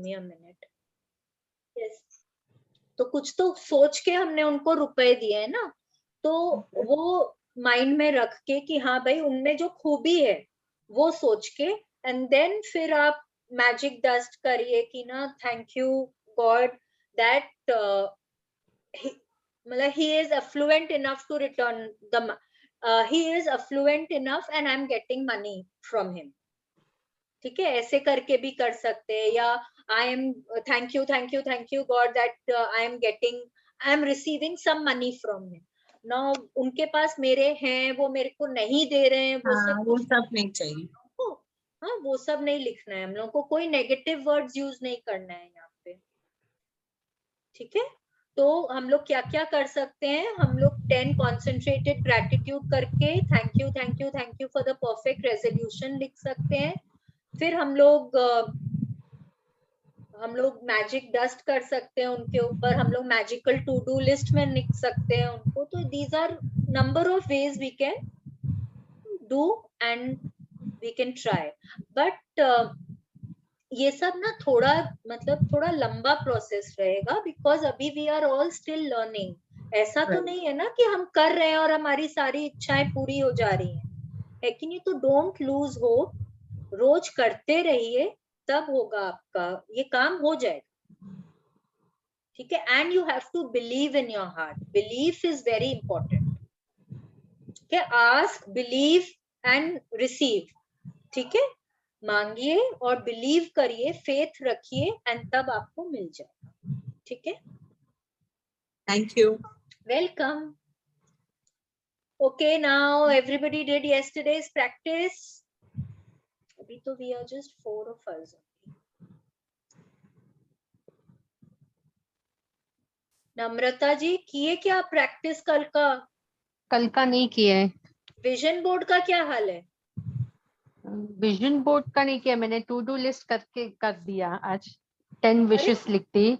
Me a minute. Yes, तो कुछ तो सोच के हमने उनको रुपए दिए है ना, तो वो माइंड में रख के कि हाँ भाई उनमें जो खूबी है वो सोच के, एंड देन फिर आप मैजिक डस्ट करिए कि ना थैंक यू गॉड दैट मतलब he is affluent enough to return the he is affluent enough and I'm getting money from him। ठीक है, ऐसे करके भी कर सकते हैं, या I am thank you God that I am receiving some money from him. ना उनके पास मेरे हैं, वो मेरे को नहीं दे रहे हैं, वो सब वो सब नहीं चाहिए। हाँ, वो सब नहीं लिखना है हम लोगों को, कोई नेगेटिव वर्ड्स यूज नहीं करना है यहाँ पे। ठीक है, तो हम लोग क्या क्या कर सकते हैं, हम लोग 10 कॉन्सेंट्रेटेड ग्रेटिट्यूड करके thank you for the perfect resolution लिख सकते हैं। फिर हम लोग मैजिक डस्ट कर सकते हैं उनके ऊपर, हम लोग मैजिकल टू डू लिस्ट में लिख सकते हैं उनको। तो these are number of ways we can do and we can try, but ये सब ना थोड़ा मतलब थोड़ा लंबा प्रोसेस रहेगा, बिकॉज अभी we are all still learning. ऐसा तो नहीं है ना कि हम कर रहे हैं और हमारी सारी इच्छाएं पूरी हो जा रही है कि नहीं। तो डोंट लूज होप, रोज करते रहिए, तब होगा आपका ये काम हो जाएगा। ठीक है, and you have to believe in your heart, belief is very important. ठीक है, आस्क, बिलीव एंड रिसीव। ठीक है, मांगिए और बिलीव करिए, फेथ रखिए, एंड तब आपको मिल जाएगा। ठीक है, thank you, welcome. Okay, now everybody did yesterday's practice. अभी तो we are just 4 of us। Namrata ji किए क्या प्रैक्टिस कल का? कल का नहीं किया है। विजन बोर्ड का क्या हाल है? विजन बोर्ड का नहीं किया मैंने, टू डू लिस्ट करके कर दिया आज, 10 विशेस लिख दी।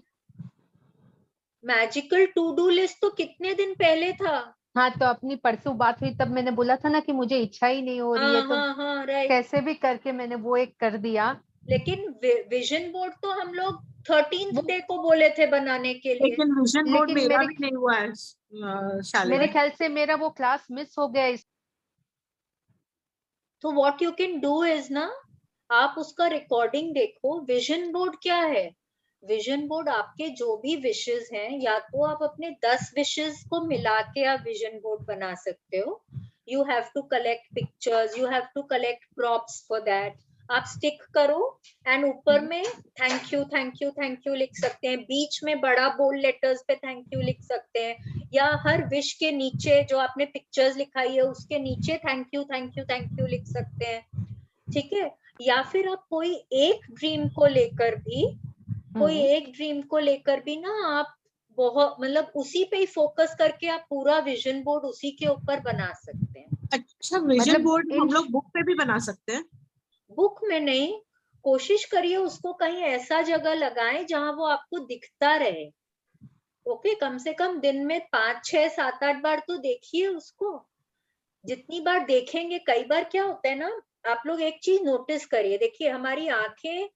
मैजिकल टू डू लिस्ट तो कितने दिन पहले था। हाँ, तो अपनी परसों बात हुई तब मैंने बोला था ना कि मुझे इच्छा ही नहीं हो रही है, तो राइट। कैसे भी करके मैंने वो एक कर दिया। लेकिन विजन बोर्ड तो हम लोग 13th डे को बोले थे बनाने के लिए। लेकिन विजन बोर्ड मेरा भी नहीं हुआ है शालिनी। मेरे ख्याल से मेरा वो क्लास मिस हो गया। तो what you can do is ना, आप उसका रिकॉर्डिंग देखो। विजन बोर्ड क्या है? विजन बोर्ड आपके जो भी विशेस हैं, या तो आप अपने 10 विशेस को मिला के आप विजन बोर्ड बना सकते हो। You have to collect pictures, you have to collect props for that. आप स्टिक करो एंड ऊपर में थैंक यू लिख सकते हैं, बीच में बड़ा बोल्ड लेटर्स पे थैंक यू लिख सकते हैं, या हर विश के नीचे जो आपने पिक्चर्स लिखाई है उसके नीचे थैंक यू लिख सकते हैं। ठीक है, या फिर आप कोई एक ड्रीम को लेकर भी ना आप बहुत मतलब उसी पे ही फोकस करके आप पूरा विजन बोर्ड उसी के ऊपर बना सकते हैं। अच्छा, विजन बोर्ड हम लोग बुक पे भी बना सकते हैं? बुक में नहीं, कोशिश करिए उसको कहीं ऐसा जगह लगाएं जहां वो आपको दिखता रहे। ओके, कम से कम दिन में 5, 6, 7, 8 बार तो देखिए उसको। जितनी बार देखेंगे, कई बार क्या होता है ना, आप लोग एक चीज नोटिस करिए, देखिए हमारी आंखें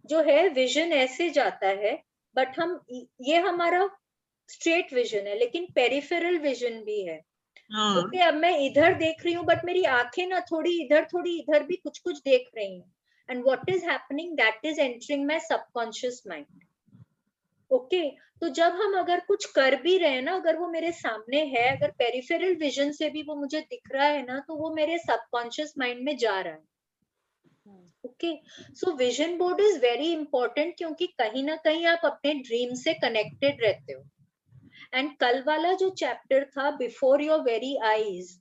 जो है विजन ऐसे जाता है, बट हम ये हमारा स्ट्रेट विजन है, लेकिन पेरिफेरल विजन भी है। ओके, अब मैं इधर देख रही हूँ बट मेरी आंखें ना थोड़ी इधर भी कुछ कुछ देख रही हैं, and what is happening, that is entering my subconscious mind. Okay, तो जब हम अगर कुछ कर भी रहे हैं ना, अगर वो मेरे सामने है, अगर पेरिफेरल विजन से भी वो मुझे दिख रहा है ना, तो वो मेरे सबकॉन्शियस माइंड में जा रहा है। Okay, so vision board is very important, क्योंकि कहीं ना कहीं आप अपने ड्रीम से कनेक्टेड रहते हो। एंड कल वाला जो चैप्टर था बिफोर योर वेरी आईज,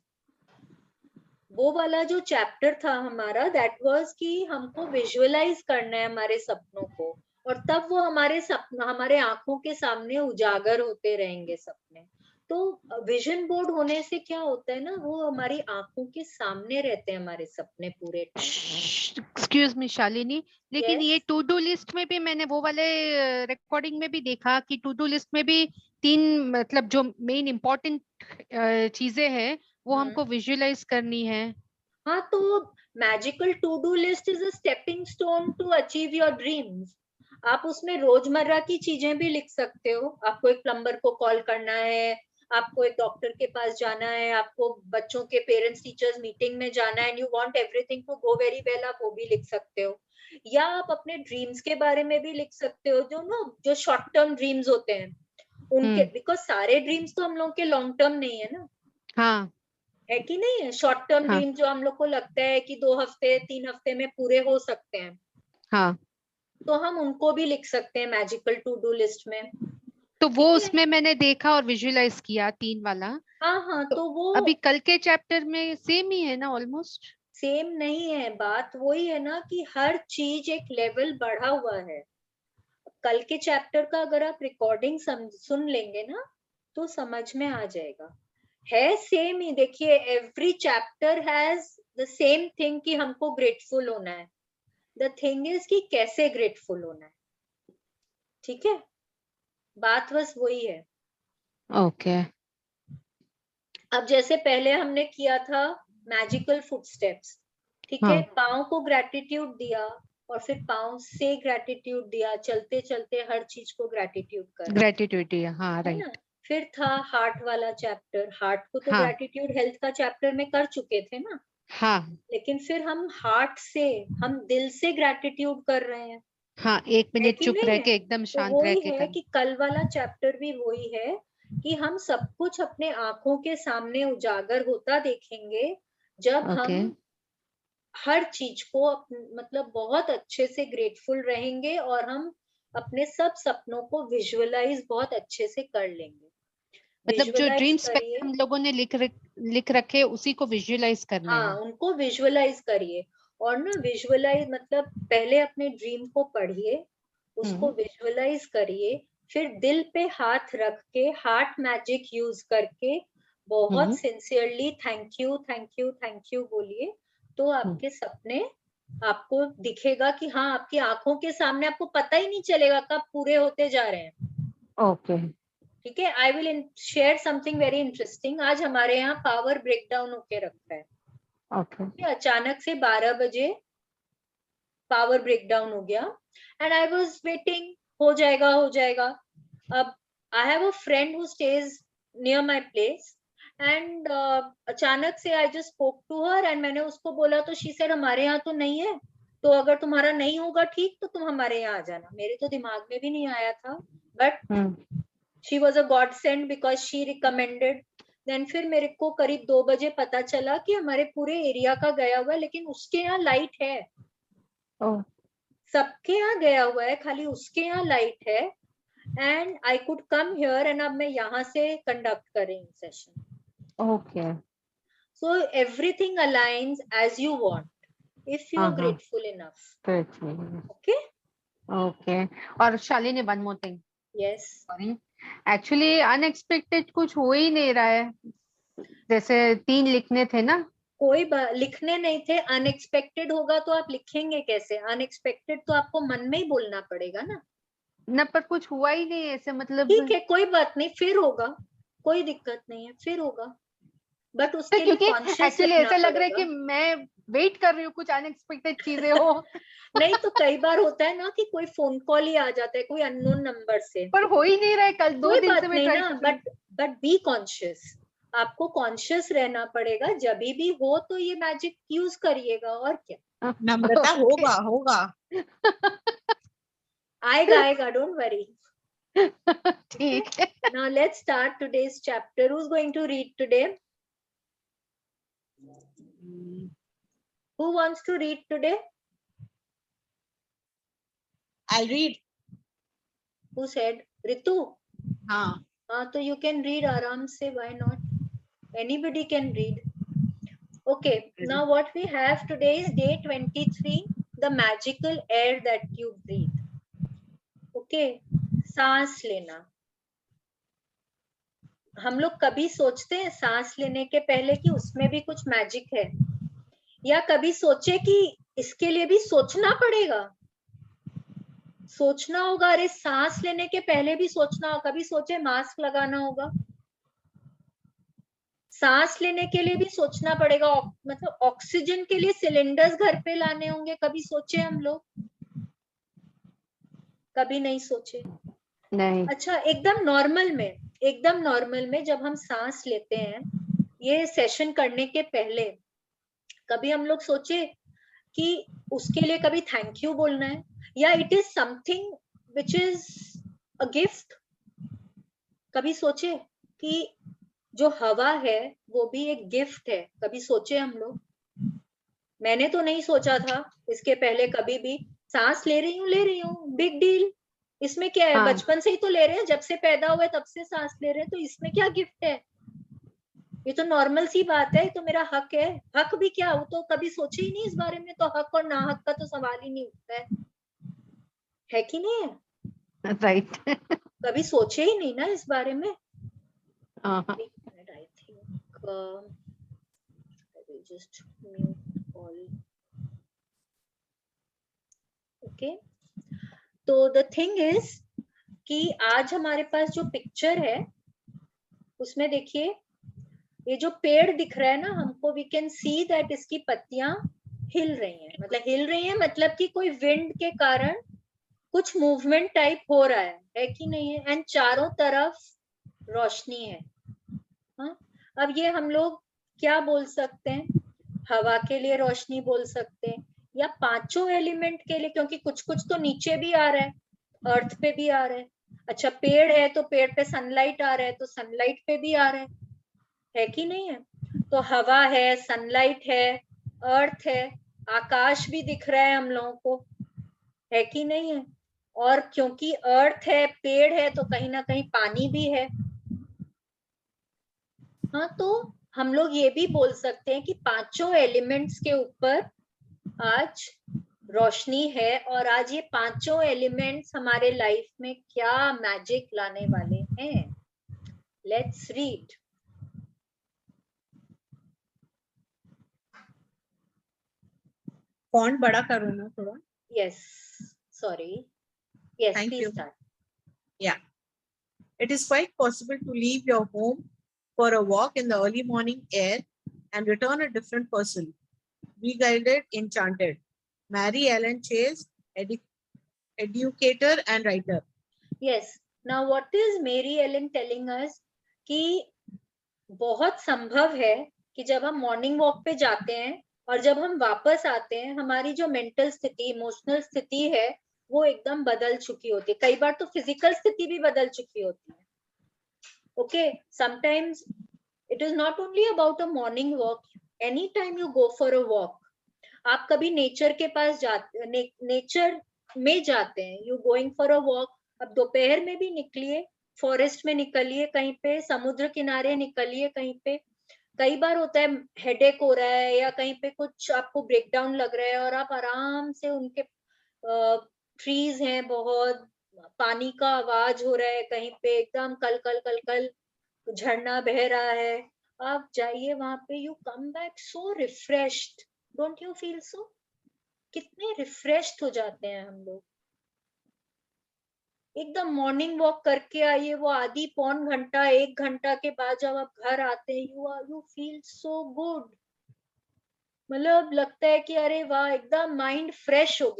वो वाला जो चैप्टर था हमारा, दैट वाज कि हमको विजुअलाइज करना है हमारे सपनों को, और तब वो हमारे आंखों के सामने उजागर होते रहेंगे सपने। तो विजन बोर्ड होने से क्या होता है ना, वो हमारी आंखों के सामने रहते हैं हमारे सपने पूरे टाइम। एक्सक्यूज मी शालिनी, लेकिन Yes. ये टू डू लिस्ट में भी मैंने वो वाले रिकॉर्डिंग में भी देखा कि टू डू लिस्ट में भी 3 मतलब जो मेन इम्पोर्टेंट चीजें हैं वो हमको विजुअलाइज करनी है। हाँ, तो magical to do list is a stepping stone to achieve your dreams. आप उसमें रोजमर्रा की चीजें भी लिख सकते हो। आपको एक प्लम्बर को कॉल करना है, आपको एक डॉक्टर के पास जाना है, आपको बच्चों के पेरेंट्स टीचर्स मीटिंग में जाना है, and you want everything to go very well, आप वो भी लिख सकते हो। या आप अपने ड्रीम्स के बारे में भी लिख सकते हो, जो शॉर्ट टर्म ड्रीम्स होते हैं उनके, बिकॉज सारे ड्रीम्स तो हम लोग के लॉन्ग टर्म नहीं है ना। हाँ है कि नहीं है? शॉर्ट टर्म हाँ ड्रीम जो हम लोग को लगता है कि 2 हफ्ते 3 हफ्ते में पूरे हो सकते हैं, हाँ, तो हम उनको भी लिख सकते हैं मैजिकल टू डू लिस्ट में। तो वो ठीक है। उसमें मैंने देखा और विजुअलाइज किया 3 वाला। हाँ हाँ, तो तो वो अभी कल के चैप्टर में सेम ही है ना ऑलमोस्ट? सेम नहीं है, बात वही है ना कि हर चीज एक लेवल बढ़ा हुआ है। कल के चैप्टर का अगर आप रिकॉर्डिंग सुन लेंगे ना तो समझ में आ जाएगा। है सेम ही, देखिए every chapter has the same thing कि हमको ग्रेटफुल होना है। द थिंग इज कि कैसे ग्रेटफुल होना है। ठीक है, बात बस वही है। ओके। अब जैसे पहले हमने किया था मैजिकल फुटस्टेप्स, ठीक है, हाँ, पाँव को ग्रेटिट्यूड दिया और फिर पाँव से ग्रेटिट्यूड दिया, चलते चलते हर चीज को ग्रेटिट्यूड करा, ग्रेटिट्यूड, हाँ है ना। राइट। फिर था हार्ट वाला चैप्टर, हार्ट को तो हाँ ग्रेटिट्यूड हेल्थ का चैप्टर में कर चुके थे ना, हाँ लेकिन फिर हम हार्ट से, हम दिल से ग्रेटिट्यूड कर रहे हैं। हाँ, 1 है मिनट कि चुप नहीं रह है? के एकदम तो शांत रह वही के है कर। कि कल वाला चैप्टर भी वही है कि हम सब कुछ अपने आंखों के सामने उजागर होता देखेंगे जब ओके। हम हर चीज को मतलब बहुत अच्छे से ग्रेटफुल रहेंगे और हम अपने सब सपनों को विजुअलाइज बहुत अच्छे से कर लेंगे। मतलब जो विजुअलाइज ड्रीम्स पहले करिए। हम लोगों ने लिख रखे उसी को विजुअलाइज करने हाँ, हैं। उनको विजुअलाइज करिए। और ना विजुअलाइज मतलब पहले अपने ड्रीम को पढ़िए, उसको हम्म विजुअलाइज करिए, फिर दिल पे हाथ रख के हार्ट मैजिक यूज करके बहुत hmm sincerely thank you thank you thank you बोलिए। तो हम्म, आपके सपने आपको दिखेगा कि हाँ, आपकी आंखों के सामने, आपको पता ही नहीं चलेगा कब पूरे होते जा रहे हैं। ओके। ठीक है, I will share something very interesting. आज हमारे यहाँ पावर ब्रेकडाउन होके रखा है। ओके। अचानक से 12 बजे पावर ब्रेकडाउन हो गया, एंड आई वाज वेटिंग, हो जाएगा हो जाएगा। अब I have a friend who stays near my place, and अचानक से I just spoke to her, and मैंने उसको बोला तो शी सेड हमारे यहाँ तो नहीं है, तो अगर तुम्हारा नहीं होगा ठीक तो तुम हमारे यहाँ आ जाना। मेरे तो दिमाग में भी नहीं आया था, but she was a godsend because she recommended. Then फिर मेरे को करीब 2 बजे पता चला कि हमारे पूरे एरिया का गया हुआ है, लेकिन उसके यहाँ लाइट है। ओह, सबके यहाँ गया हुआ है, खाली उसके यहाँ लाइट है। And I could come here, and अब मैं यहाँ से कंडक्ट कर रही हूँ session. Okay. So everything aligns as you want if you हाँ आर हाँ, grateful enough. great. Okay. Okay. और Shalini, one more thing, yes. Sorry, actually unexpected कुछ हो ही नहीं रहा है। जैसे 3 लिखने थे ना। कोई लिखने नहीं थे, अनएक्सपेक्टेड होगा तो आप लिखेंगे कैसे? अनएक्सपेक्टेड तो आपको मन में ही बोलना पड़ेगा ना। न, पर कुछ हुआ ही नहीं ऐसे, मतलब। ठीक है, कोई बात नहीं, फिर होगा, कोई दिक्कत नहीं है, फिर होगा, बट उसके लिए क्योंकि कॉन्शियस एक्चुअली रहना ऐसा लग रहा है पड़ेगा। कि मैं वेट कर रही हूँ कुछ अनएक्सपेक्टेड चीजें हो। नहीं तो कई बार होता है ना कि कोई फोन कॉल ही आ जाता है कोई अननोन नंबर से। पर हो ही नहीं रहा है, कल 2 कोई दिन से बात मैं नहीं ट्राई ना, कर रही हूँ। But be conscious. आपको कॉन्शियस रहना पड़ेगा, जब भी हो तो ये मैजिक यूज करिएगा, और क्या। नम्रता, ओके। होगा होगा। आएगा आएगा, डोंट वरी। ठीक है। Now let's start today's chapter. Who's going to read today? Who wants to read today? I'll read. Who said? Ritu? हाँ. So you can read aram se, why not? Anybody can read. Okay, now what we have today is day 23, the magical air that you breathe. Okay, सांस लेना। हम लोग कभी सोचते हैं सांस लेने के पहले कि उसमें भी कुछ मैजिक है, या कभी सोचे कि इसके लिए भी सोचना पड़ेगा, सोचना होगा। अरे सांस लेने के पहले भी सोचना होगा, कभी सोचे मास्क लगाना होगा, सांस लेने के लिए भी सोचना पड़ेगा, मतलब ऑक्सीजन के लिए सिलेंडर्स घर पे लाने होंगे, कभी सोचे हम लोग? कभी नहीं सोचे? नहीं। अच्छा, एकदम नॉर्मल में जब हम सांस लेते हैं, ये सेशन करने के पहले कभी हम लोग सोचे कि उसके लिए कभी थैंक यू बोलना है, या it is something which is a gift? कभी सोचे कि जो हवा है वो भी एक गिफ्ट है? कभी सोचे हम लोग? मैंने तो नहीं सोचा था इसके पहले कभी भी। सांस ले रही हूँ, बिग डील, इसमें क्या है? हाँ। बचपन से ही तो ले रहे हैं, जब से पैदा हुए तब से सांस ले रहे हैं, तो इसमें क्या गिफ्ट है? ये तो नॉर्मल सी बात है, ये तो मेरा हक है। हक भी क्या, वो तो कभी सोचे ही नहीं इस बारे में, तो हक और ना हक का तो सवाल ही नहीं उठता है कि नहीं है? राइट। कभी सोचे ही नहीं ना इस बारे में। हाँ। एक minute, I think I will just mute all. Okay. तो द थिंग इज कि आज हमारे पास जो पिक्चर है उसमें देखिए, ये जो पेड़ दिख रहा है ना हमको, वी कैन सी दैट इसकी पत्तियां हिल रही हैं, मतलब कि कोई विंड के कारण कुछ मूवमेंट टाइप हो रहा है कि नहीं है? एंड चारों तरफ रोशनी है। हाँ, अब ये हम लोग क्या बोल सकते हैं? हवा के लिए रोशनी बोल सकते हैं, या पांचों एलिमेंट के लिए, क्योंकि कुछ कुछ तो नीचे भी आ रहा है, अर्थ पे भी आ रहा है। अच्छा, पेड़ है तो पेड़ पे सनलाइट आ रहा है, तो सनलाइट पे भी आ रहा है कि नहीं है? तो हवा है, सनलाइट है, अर्थ है, आकाश भी दिख रहा है हम लोगों को, है कि नहीं है? और क्योंकि अर्थ है, पेड़ है, तो कहीं ना कहीं पानी भी है। हाँ, तो हम लोग ये भी बोल सकते हैं कि पांचों एलिमेंट्स के ऊपर आज रोशनी है, और आज ये पांचों एलिमेंट्स हमारे लाइफ में क्या मैजिक लाने वाले हैं। Let's read. फॉन्ट बड़ा करो ना थोड़ा। Yes, sorry, yes, Thank please you. Start. Yeah. It is quite possible to leave your home for a walk in the early morning air and return a different person. Re-guided, enchanted. Mary Ellen Chase, educator and writer. Yes, now what is मेरी Elon telling us? कि बहुत संभव है कि जब हम morning walk पे जाते हैं और जब हम वापस आते हैं, हमारी जो मेंटल स्थिति, इमोशनल स्थिति है, वो एकदम बदल चुकी होती है। कई बार तो फिजिकल स्थिति भी बदल चुकी होती है। Okay, sometimes it is not only about a morning walk, any time you go for a walk. आप कभी नेचर के पास जाते, नेचर में जाते हैं, you going for a walk. अब दोपहर में भी निकलिए, फॉरेस्ट में निकलिए, कहीं पे समुद्र किनारे निकलिए, कहीं पे। कई बार होता है हेडेक हो रहा है या कहीं पे कुछ आपको ब्रेकडाउन लग रहा है, और आप आराम से उनके, ट्रीज हैं बहुत, पानी का आवाज हो रहा है कहीं पे, एकदम कल कल कल कल झरना बह रहा है, आप जाइए वहां पे, you come back so refreshed. Don't you feel so? कितने रिफ्रेश्ड हो जाते हैं हम लोग। एकदम मॉर्निंग वॉक करके आइए, वो आधी पौन घंटा, एक घंटा के बाद जब आप घर आते हैं, यू फील सो गुड। मतलब लगता है कि अरे वाह, एकदम माइंड फ्रेश हो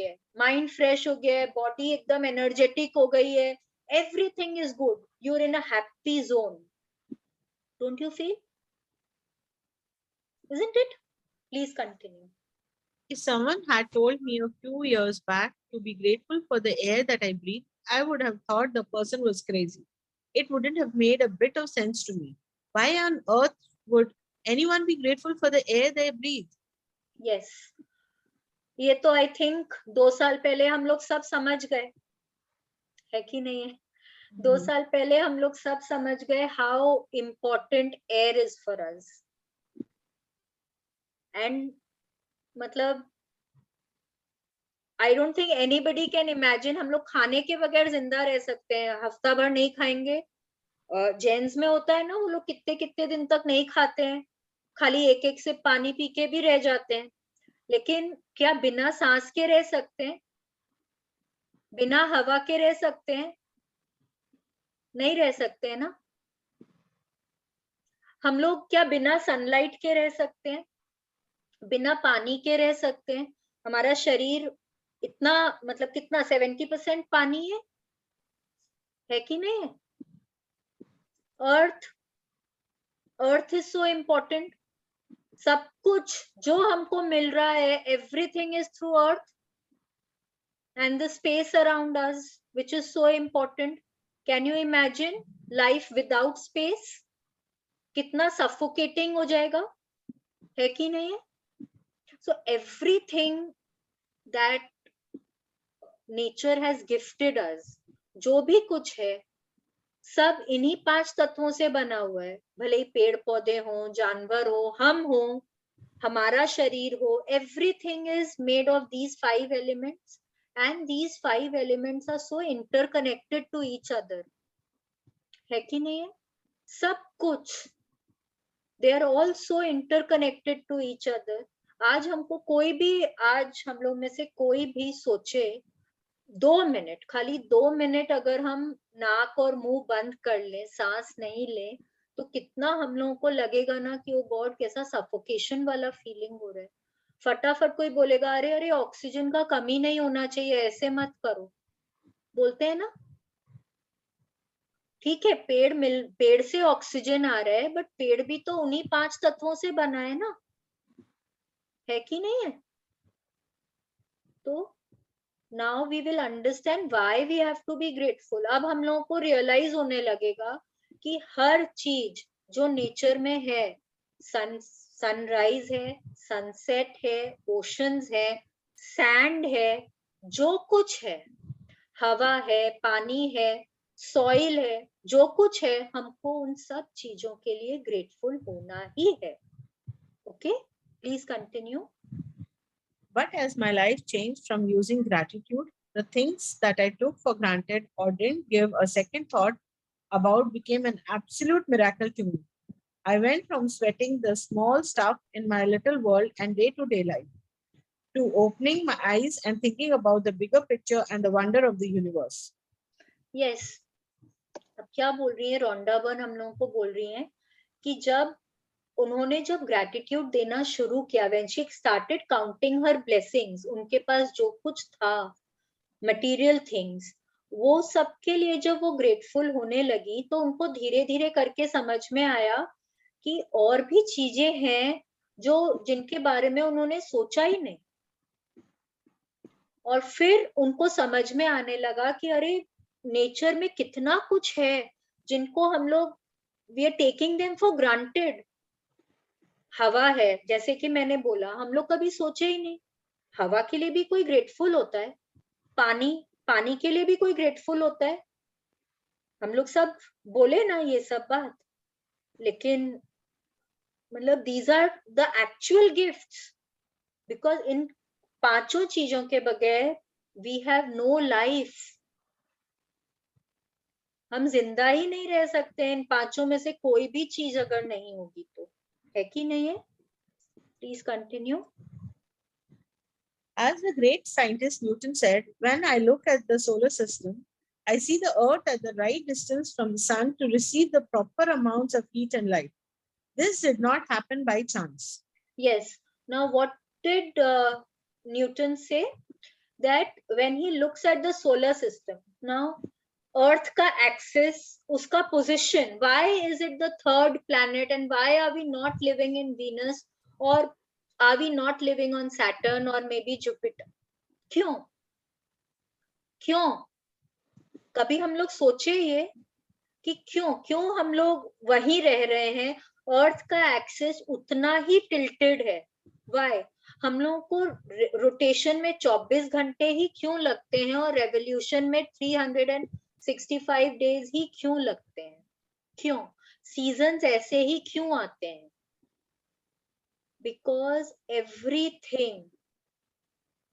गया, बॉडी एकदम एनर्जेटिक हो गई है, everything is good, you are in a happy zone. Don't you feel? Isn't it? Please continue. If someone had told me a few years back to be grateful for the air that I breathe, I would have thought the person was crazy. It wouldn't have made a bit of sense to me. Why on earth would anyone be grateful for the air they breathe? Yes. ये तो I think 2 साल पहले हम लोग सब समझ गए, है कि नहीं है? 2 साल पहले हम लोग सब समझ गए how important air is for us. And मतलब I don't think anybody can imagine हम लोग खाने के बगैर जिंदा रह सकते हैं, हफ्ता भर नहीं खाएंगे। जेंट्स में होता है ना, वो लोग कितने कितने दिन तक नहीं खाते हैं, खाली एक एक सिप पानी पी के भी रह जाते हैं। लेकिन क्या बिना सांस के रह सकते हैं? बिना हवा के रह सकते हैं? नहीं रह सकते हैं ना। हम लोग क्या बिना सनलाइट के रह सकते हैं? बिना पानी के रह सकते हैं? हमारा शरीर इतना मतलब कितना 70% पानी है कि नहीं? Earth is so important. सब कुछ जो हमको मिल रहा है, everything is through earth. And the space around us, which is so important. Can you imagine life without space? कितना suffocating हो जाएगा, है कि नहीं? So everything that nature has gifted us, जो भी कुछ है, सब इन्हीं 5 तत्वों से बना हुआ है. भले ही पेड़ पौधे हो, जानवर हो, हम हो, हमारा शरीर हो, everything is made of these 5 elements. And these 5 elements are so interconnected to each other. है कि नहीं है? सब कुछ, they are all so interconnected to each other. आज हमको कोई भी, आज हम लोग में से कोई भी सोचे 2 मिनट, खाली 2 मिनट अगर हम नाक और मुंह बंद कर लें, सांस नहीं लें, तो कितना हम लोगों को लगेगा ना कि ओ गॉड, कैसा सफोकेशन वाला फीलिंग हो रहा है. फटाफट कोई बोलेगा अरे अरे ऑक्सीजन का कमी नहीं होना चाहिए, ऐसे मत करो, बोलते हैं ना. ठीक है, पेड़ से ऑक्सीजन आ रहा है, बट पेड़ भी तो उन्हीं 5 तत्वों से बना है ना, है कि नहीं है? तो now we will understand why we have to be grateful. अब हम लोगों को रियलाइज होने लगेगा कि हर चीज जो नेचर में है, सनराइज है, सनसेट है, ओशंस है, सैंड है, जो कुछ है, हवा है, पानी है, सॉइल है, जो कुछ है, हमको उन सब चीजों के लिए ग्रेटफुल होना ही है. Okay, please continue. But as my life changed from using gratitude, the things that I took for granted or didn't give a second thought about became an absolute miracle to me. I went from sweating the small stuff in my little world and day-to-day life to opening my eyes and thinking about the bigger picture and the wonder of the universe. Yes. अब क्या बोल रही है Rhonda Byrne, हम लोगों को बोल रही है कि जब उन्होंने ग्रेटिट्यूड देना शुरू किया, when she started counting her blessings, उनके पास जो कुछ था मटेरियल थिंग्स, वो सबके लिए जब वो ग्रेटफुल होने लगी, तो उनको धीरे धीरे करके समझ में आया कि और भी चीजें हैं जो जिनके बारे में उन्होंने सोचा ही नहीं. और फिर उनको समझ में आने लगा कि अरे नेचर में कितना कुछ है जिनको हम लोग we are taking them for granted. हवा है, जैसे कि मैंने बोला, हम लोग कभी सोचे ही नहीं. हवा के लिए भी कोई ग्रेटफुल होता है. पानी के लिए भी कोई ग्रेटफुल होता है. हम लोग सब बोले ना ये सब बात, लेकिन मतलब these are the actual gifts, because in 5 चीजों के बगैर वी हैव नो लाइफ. हम जिंदा ही नहीं रह सकते इन 5 में से कोई भी चीज अगर नहीं होगी तो, है कि नहीं है? Please continue. As the great scientist Newton said, when I look at the solar system, I see the Earth at the right distance from the sun to receive the proper amounts of heat and light. This did not happen by chance. Yes. Now, what did Newton say? That when he looks at the solar system, now Earth का axis, उसका position, why is it the 3rd planet and why are we not living in Venus or are we not living on Saturn or maybe Jupiter? क्यों? कभी हम लोग सोचे ये कि क्यों हम लोग वहीं रह रहे हैं? अर्थ का एक्सिस उतना ही टिल्टेड है. व्हाई? हम लोगों को रोटेशन में 24 घंटे ही क्यों लगते हैं और रेवोल्यूशन में 365 डेज ही क्यों लगते हैं? क्यों? सीजन्स ऐसे ही क्यों आते हैं? Because everything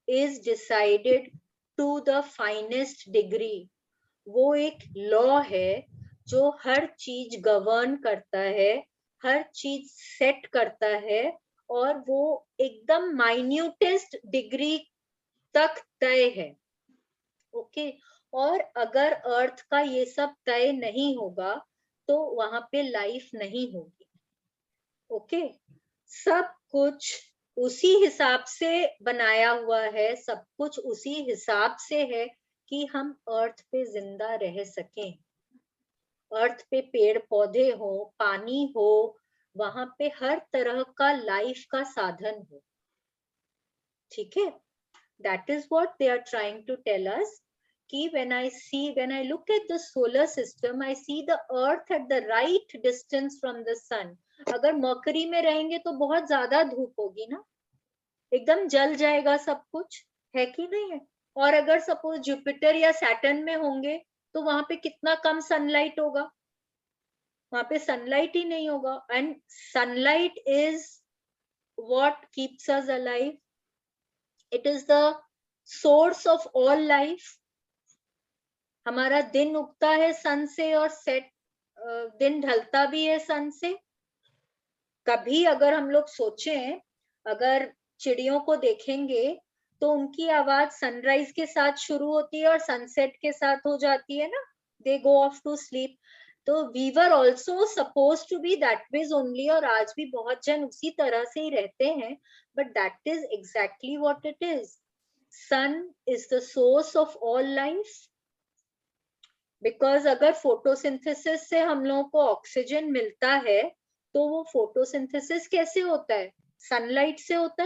is decided to the finest degree. वो एक लॉ है जो हर चीज गवर्न करता है, हर चीज सेट करता है, और वो एकदम माइन्यूटेस्ट डिग्री तक तय है. ओके. और अगर अर्थ का ये सब तय नहीं होगा तो वहां पे लाइफ नहीं होगी. ओके. सब कुछ उसी हिसाब से बनाया हुआ है, सब कुछ उसी हिसाब से है कि हम अर्थ पे जिंदा रह सकें। अर्थ पे पेड़ पौधे हो, पानी हो, वहां पे हर तरह का लाइफ का साधन हो। ठीक है, that is what they are trying to tell us कि when I look at the solar system, I see the earth at the right distance from the sun. अगर मरकरी में रहेंगे तो बहुत ज्यादा धूप होगी ना, एकदम जल जाएगा सब कुछ, है कि नहीं है। और अगर सपोज जुपिटर या सैटर्न में होंगे तो वहां पे कितना कम सनलाइट होगा, वहां पे सनलाइट ही नहीं होगा। And sunlight is what keeps us alive, it is the source of all life. हमारा दिन उगता है सन से और दिन ढलता भी है सन से। कभी अगर हम लोग सोचें, अगर चिड़ियों को देखेंगे तो उनकी आवाज सनराइज के साथ शुरू होती है और सनसेट के साथ हो जाती है ना, they go off to sleep. तो we were also suppose to be that ways only, और आज भी बहुत जन उसी तरह से ही रहते हैं, but that is exactly what it is. Sun is the source of all life, because अगर फोटोसिंथेसिस से हम लोगों को ऑक्सीजन मिलता है तो वो फोटोसिंथेसिस कैसे होता है, सनलाइट से होता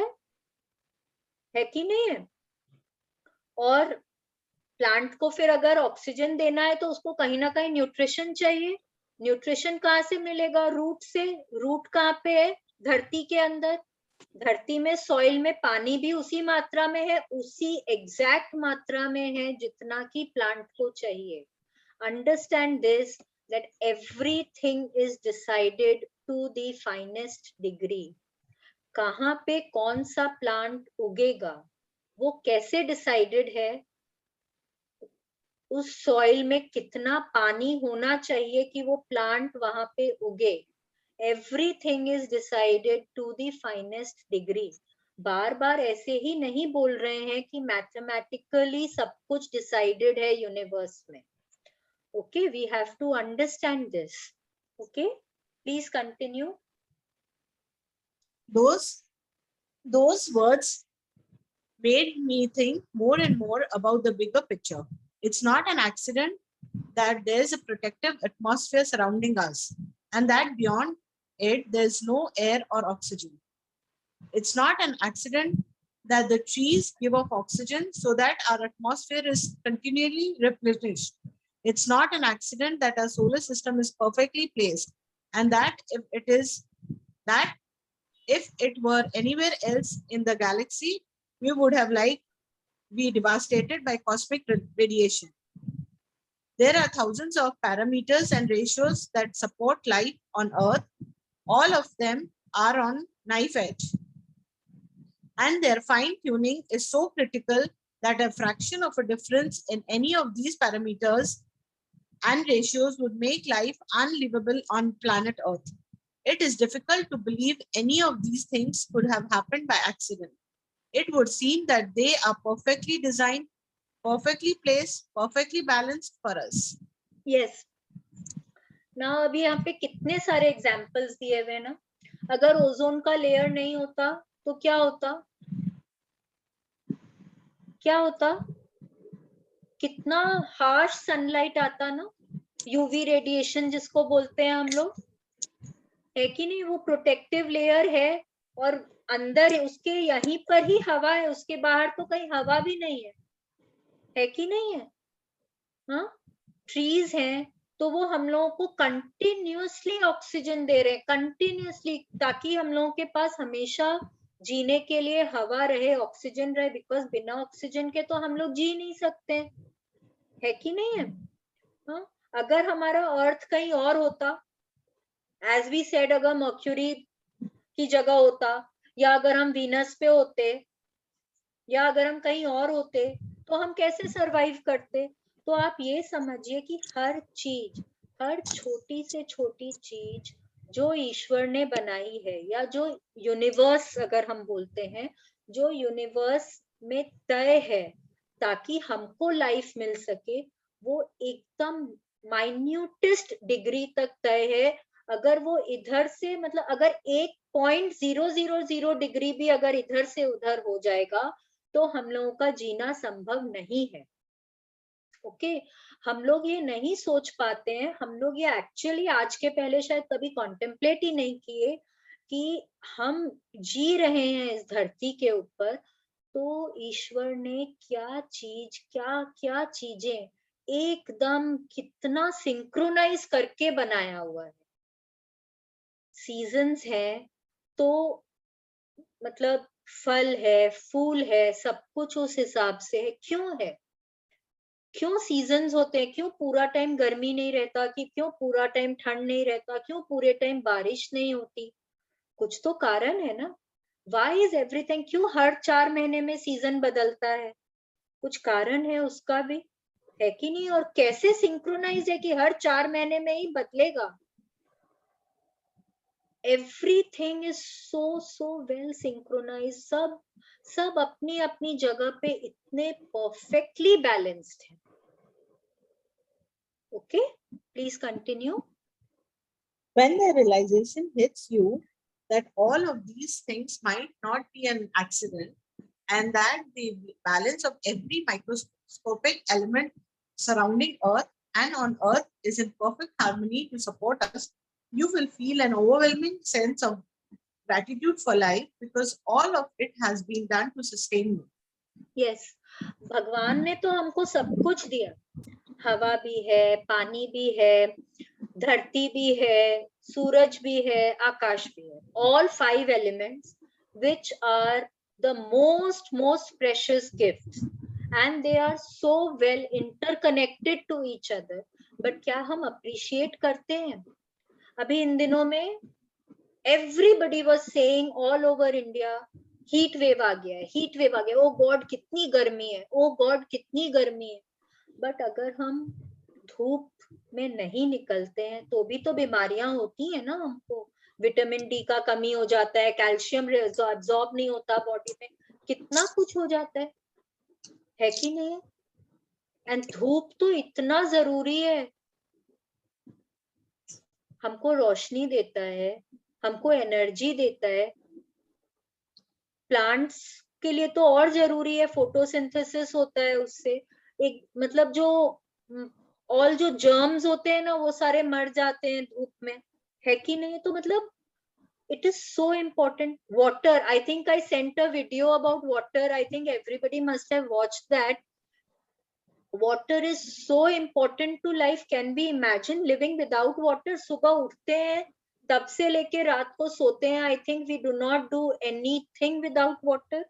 है कि नहीं है। और प्लांट को फिर अगर ऑक्सीजन देना है तो उसको कहीं ना कहीं न्यूट्रिशन चाहिए। न्यूट्रिशन कहाँ से मिलेगा, रूट से। रूट कहाँ पे है, धरती के अंदर। धरती में सॉइल में पानी भी उसी मात्रा में है, उसी एग्जैक्ट मात्रा में है जितना कि प्लांट को चाहिए। Understand this, that everything is decided to the finest degree. कहाँ पे कौन सा प्लांट उगेगा वो कैसे डिसाइडेड है, उस सॉइल में कितना पानी होना चाहिए कि वो प्लांट वहां पे उगे। Everything is decided to the finest degree. बार बार ऐसे ही नहीं बोल रहे हैं कि मैथमेटिकली सब कुछ डिसाइडेड है यूनिवर्स में। Okay, we have to understand this. Okay, please continue. Those words made me think more and more about the bigger picture. It's not an accident that there's a protective atmosphere surrounding us and that beyond it there's no air or oxygen. It's not an accident that the trees give off oxygen so that our atmosphere is continually replenished. It's not an accident that our solar system is perfectly placed and that if it were anywhere else in the galaxy, we would have be devastated by cosmic radiation. There are thousands of parameters and ratios that support life on Earth. All of them are on knife edge. And their fine tuning is so critical that a fraction of a difference in any of these parameters and ratios would make life unlivable on planet Earth. It is difficult to believe any of these things could have happened by accident. It would seem that they are perfectly designed, perfectly placed, perfectly balanced for us. Yes. Now अभी यहाँ पे कितने सारे examples दिए हुए ना। अगर ozone का लेयर नहीं होता तो क्या होता, क्या होता, कितना हार्श सनलाइट आता ना, यूवी रेडिएशन जिसको बोलते हैं हम लोग, है कि नहीं। वो प्रोटेक्टिव लेयर है और अंदर उसके यहीं पर ही हवा है, उसके बाहर तो कहीं हवा भी नहीं है कि नहीं है। हाँ, ट्रीज हैं तो वो हम लोगों को कंटिन्यूअसली ऑक्सीजन दे रहे हैं, कंटिन्यूअसली, ताकि हम लोगों के पास हमेशा जीने के लिए हवा रहे, ऑक्सीजन रहे, बिकॉज बिना ऑक्सीजन के तो हम लोग जी नहीं सकते, है कि नहीं है। हाँ, अगर हमारा अर्थ कहीं और होता, एज वी सेड, अगर मर्क्यूरी की जगह होता, या अगर हम वीनस पे होते, या अगर हम कहीं और होते, तो हम कैसे सरवाइव करते। तो आप ये समझिए कि हर चीज, हर छोटी से छोटी चीज जो ईश्वर ने बनाई है, या जो यूनिवर्स अगर हम बोलते हैं, जो यूनिवर्स में तय है ताकि हमको लाइफ मिल सके, वो एकदम माइन्यूटेस्ट डिग्री तक तय है। अगर वो इधर से मतलब अगर 1.000 डिग्री भी अगर इधर से उधर हो जाएगा तो हम लोगों का जीना संभव नहीं है। ओके हम लोग ये नहीं सोच पाते हैं, हम लोग ये एक्चुअली आज के पहले शायद कभी कॉन्टेम्पलेट ही नहीं किए कि हम जी रहे हैं इस धरती के ऊपर, तो ईश्वर ने क्या चीज क्या क्या चीजें एकदम कितना सिंक्रोनाइज करके बनाया हुआ है। सीजन्स है तो मतलब फल है, फूल है, सब कुछ उस हिसाब से है। क्यों है? क्यों सीजन्स होते हैं? क्यों पूरा टाइम गर्मी नहीं रहता? कि क्यों पूरा टाइम ठंड नहीं रहता? क्यों पूरे टाइम बारिश नहीं होती? कुछ तो कारण है ना। वाई इज एवरीथिंग, क्यों हर 4 महीने में सीजन बदलता है? कुछ कारण है उसका भी, है कि नहीं? और कैसे सिंक्रोनाइज है कि हर 4 महीने में ही बदलेगा? Everything is so well synchronise, सब अपनी अपनी जगह पे इतने परफेक्टली बैलेंस्ड है। Okay, please continue. When the realization hits you that all of these things might not be an accident and that the balance of every microscopic element surrounding Earth and on Earth is in perfect harmony to support us, you will feel an overwhelming sense of gratitude for life because all of it has been done to sustain you. Yes, भगवान ने तो हमको सब कुछ दिया, हवा भी है, पानी भी है, धरती भी है, सूरज भी है, आकाश भी है। All 5 elements which are the most precious gifts and they are so well interconnected to each other. But क्या हम appreciate करते हैं? अभी इन दिनों में everybody was saying all over India heat wave आ गया है, हीट वेव आ गया, ओ गॉड कितनी गर्मी है, ओ गॉड कितनी गर्मी है। बट अगर हम धूप में नहीं निकलते हैं तो भी तो बीमारियां होती है ना हमको। विटामिन डी का कमी हो जाता है, कैल्शियम एब्जॉर्ब नहीं होता बॉडी में, कितना कुछ हो जाता है कि नहीं? एंड धूप तो इतना जरूरी है, हमको रोशनी देता है, हमको एनर्जी देता है। प्लांट्स के लिए तो और जरूरी है, फोटोसिंथेसिस होता है उससे। एक मतलब जो ऑल जो जर्म्स होते हैं ना वो सारे मर जाते हैं धूप में, है कि नहीं? तो मतलब it is so important. Water, I think I sent a video about water. I think everybody must have watched that. Water is so important to life. Can we imagine living without water? सुबह उठते हैं तब से लेके रात को सोते हैं, I think we do not do anything without water.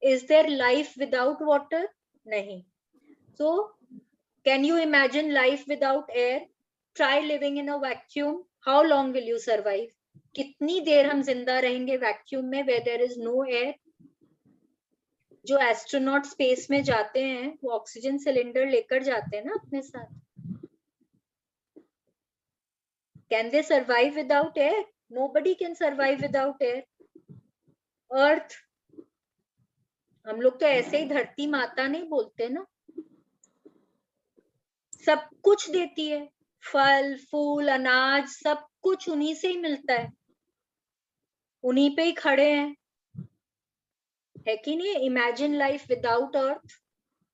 Is there life without water? नहीं. So can you imagine life without air? Try living in a vacuum. How long will you survive? कितनी देर हम जिंदा रहेंगे vacuum में where there is no air? जो astronaut space में जाते हैं वो ऑक्सीजन सिलेंडर लेकर जाते हैं ना अपने साथ। Can they survive without air? Nobody can survive without air. Earth, हम लोग तो ऐसे ही धरती माता नहीं बोलते ना, सब कुछ देती है, फल फूल अनाज सब कुछ उन्हीं से ही मिलता है, उन्हीं पे ही खड़े हैं, है कि नहीं? इमेजिन लाइफ विदाउट अर्थ,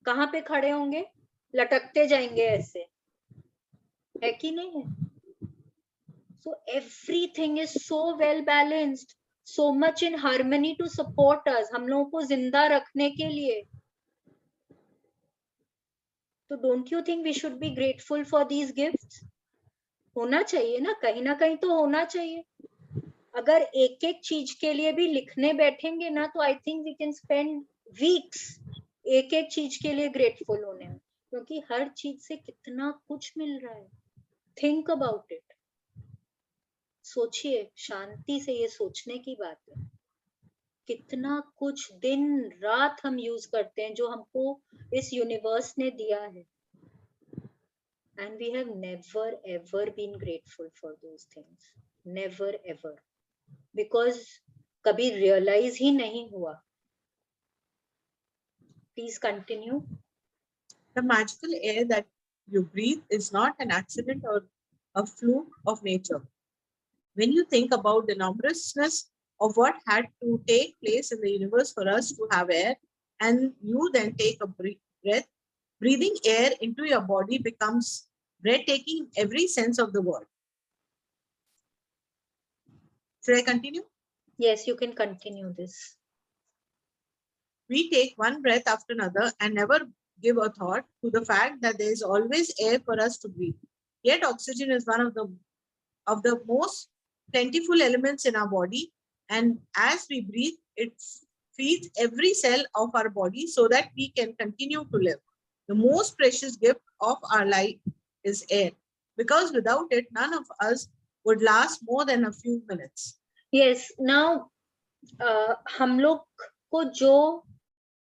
कहाँ पे खड़े होंगे? लटकते जाएंगे ऐसे, है कि नहीं है? So everything is so well balanced, so much in harmony to support us, हम लोगों को जिंदा रखने के लिए। तो don't you think we should be grateful for these gifts? होना चाहिए ना, कहीं तो होना चाहिए। अगर एक एक चीज के लिए भी लिखने बैठेंगे ना तो I think we can spend weeks एक एक चीज के लिए ग्रेटफुल होने में, क्योंकि हर चीज से कितना कुछ मिल रहा है। थिंक अबाउट इट, सोचिए, शांति से ये सोचने की बात है। कितना कुछ दिन रात हम यूज करते हैं जो हमको इस यूनिवर्स ने दिया है, and we have never ever been grateful for those things, never ever, because कभी रियलाइज ही नहीं हुआ। Please continue. The magical air that you breathe is not an accident or a fluke of nature. When you think about the numerousness of what had to take place in the universe for us to have air, and you then take a breath, breathing air into your body becomes breathtaking in every sense of the word. Should I continue? Yes, you can continue this. We take one breath after another and never give a thought to the fact that there is always air for us to breathe. Yet oxygen is one of the most plentiful elements in our body, and as we breathe, it feeds every cell of our body so that we can continue to live. The most precious gift of our life is air, because without it, none of us would last more than a few minutes. Yes, now हम लोग को जो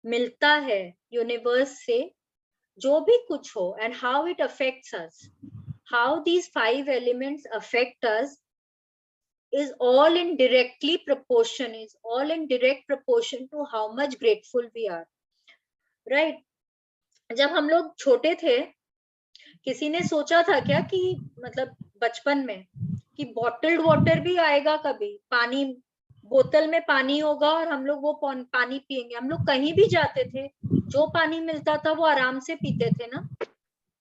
मिलता है universe से, जो भी कुछ हो, and how it affects us, how these 5 elements affect us, is all in direct proportion to how much grateful we are, right? जब हम लोग छोटे थे, किसी ने सोचा था क्या कि मतलब बचपन में कि बॉटल्ड वाटर भी आएगा कभी, पानी बोतल में पानी होगा और हम लोग वो पानी पिएंगे? हम लोग कहीं भी जाते थे, जो पानी मिलता था वो आराम से पीते थे ना,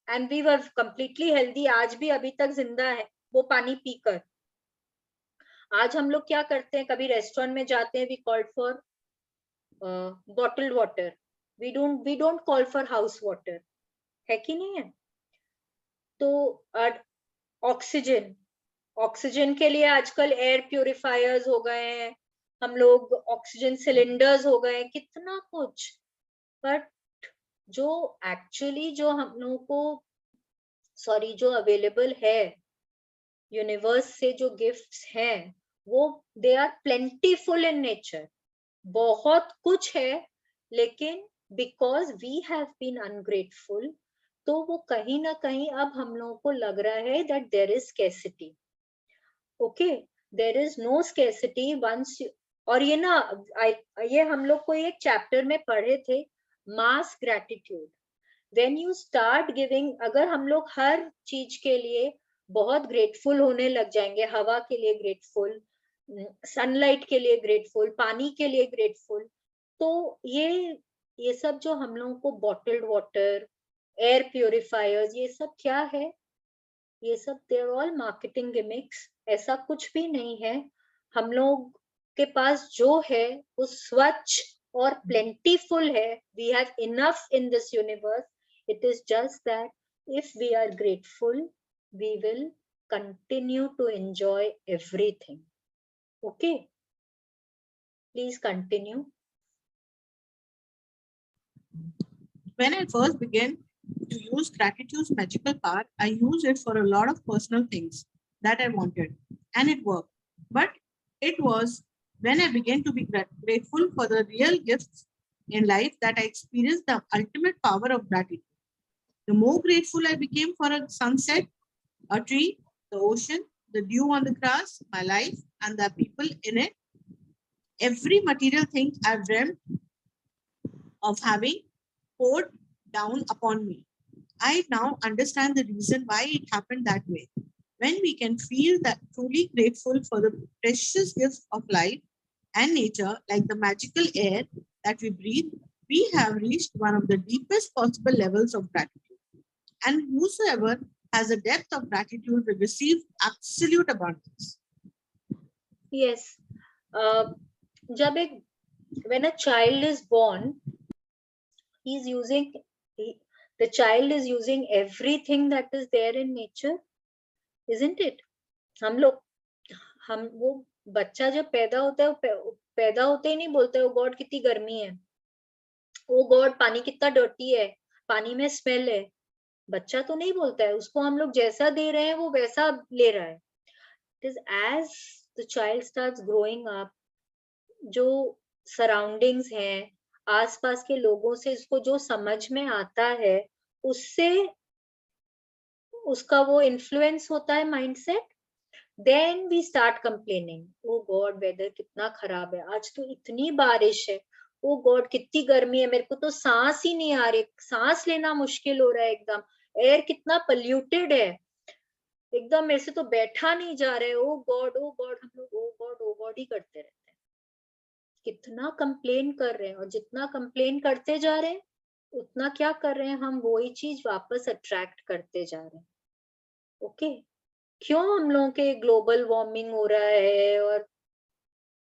and we were completely healthy. आज भी अभी तक जिंदा है वो पानी पीकर। आज हम लोग क्या करते हैं, कभी रेस्टोरेंट में जाते हैं, we called for bottled water, we don't call for house water, है कि नहीं है? तो ऑक्सीजन के लिए आजकल एयर प्यूरिफायर्स हो गए हैं, हम लोग ऑक्सीजन सिलेंडर्स हो गए, कितना कुछ। बट जो एक्चुअली जो हम लोगों को जो अवेलेबल है यूनिवर्स से, जो गिफ्ट्स हैं, वो they are plentiful in nature, बहुत कुछ है, लेकिन because we have been ungrateful, तो वो कहीं ना कहीं अब हम लोगों को लग रहा है that there is scarcity. Okay, there is no scarcity once. और ये ना, ये हम लोग को एक चैप्टर में पढ़े थे, mass gratitude. When you start giving, अगर हम लोग हर चीज के लिए बहुत ग्रेटफुल होने लग जाएंगे, हवा के लिए ग्रेटफुल, सनलाइट के लिए ग्रेटफुल, पानी के लिए ग्रेटफुल, तो ये सब जो हम लोगों को बॉटल्ड वाटर, एयर प्यूरिफायर्स, ये सब क्या है? ये सब they are all marketing gimmicks, ऐसा कुछ भी नहीं है। हम लोग के पास जो है वो स्वच्छ और प्लेंटीफुल है। We have enough in this universe. It is just that if we are grateful, we will continue to enjoy everything. Okay, please continue. When I first began to use gratitude's magical power, I used it for a lot of personal things that I wanted, and it worked. But it was when I began to be grateful for the real gifts in life that I experienced the ultimate power of gratitude. The more grateful I became for a sunset, a tree, the ocean, the dew on the grass, my life, and the people in it, every material thing I've dreamt of having poured down upon me. I now understand the reason why it happened that way. When we can feel that truly grateful for the precious gifts of life and nature, like the magical air that we breathe, we have reached one of the deepest possible levels of gratitude. And whosoever has a depth of gratitude will receive absolute abundance. Yes. When a child is born, the child is using everything that is there in nature, isn't it? वो बच्चा जब पैदा होता है, पैदा होते ही नहीं बोलते ओ गॉड कितनी गर्मी है, ओ गॉड पानी कितना डर्टी है, पानी में स्मेल है। बच्चा तो नहीं बोलता है, उसको हम लोग जैसा दे रहे हैं वो वैसा ले रहा है। It is as the child starts growing up, जो सराउंडिंग्स हैं, आसपास के लोगों से इसको जो समझ में आता है, उससे उसका वो इन्फ्लुएंस होता है mindset. Then we start complaining, oh god weather कितना खराब है, आज तो इतनी बारिश है, ओ गॉड कितनी गर्मी है, मेरे को तो सांस ही नहीं आ रही, सांस लेना मुश्किल हो रहा है एकदम, एयर कितना पोल्यूटेड है। एकदम मेरे से तो बैठा नहीं जा रहा है, ओ गॉड हम लोग ओ गॉड ही करते रहते हैं। कितना कंप्लेन कर रहे हैं, और जितना कंप्लेन करते जा रहे हैं उतना क्या कर रहे हैं हम, वही चीज वापस अट्रैक्ट करते जा रहे हैं। ओके, क्यों हम लोगों के ग्लोबल वार्मिंग हो रहा है, और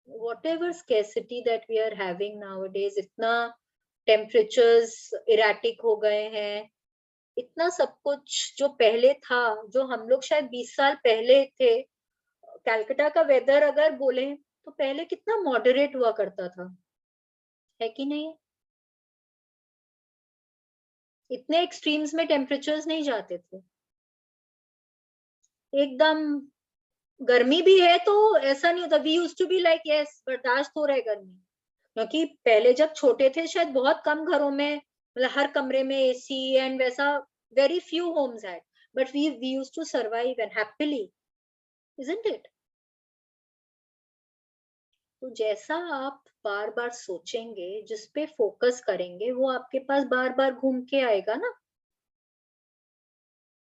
whatever scarcity that we are having nowadays, इतना टेम्परेचर्स इरेटिक हो गए हैं, इतना सब कुछ जो पहले था, जो हम लोग शायद 20 साल पहले थे, कलकत्ता का वेदर अगर बोले तो पहले कितना मॉडरेट हुआ करता था, है कि नहीं? इतने एक्सट्रीम्स में टेम्परेचर्स नहीं जाते थे। एकदम गर्मी भी है तो ऐसा नहीं होता, we used to be like yes बर्दाश्त हो रहा है गर्मी, क्योंकि पहले जब छोटे थे शायद बहुत कम घरों में, मतलब हर कमरे में एसी एंड वैसा, very few homes had, but we used to survive and happily, isn't it? तो जैसा आप बार बार सोचेंगे, जिस पे फोकस करेंगे, वो आपके पास बार बार घूम के आएगा ना।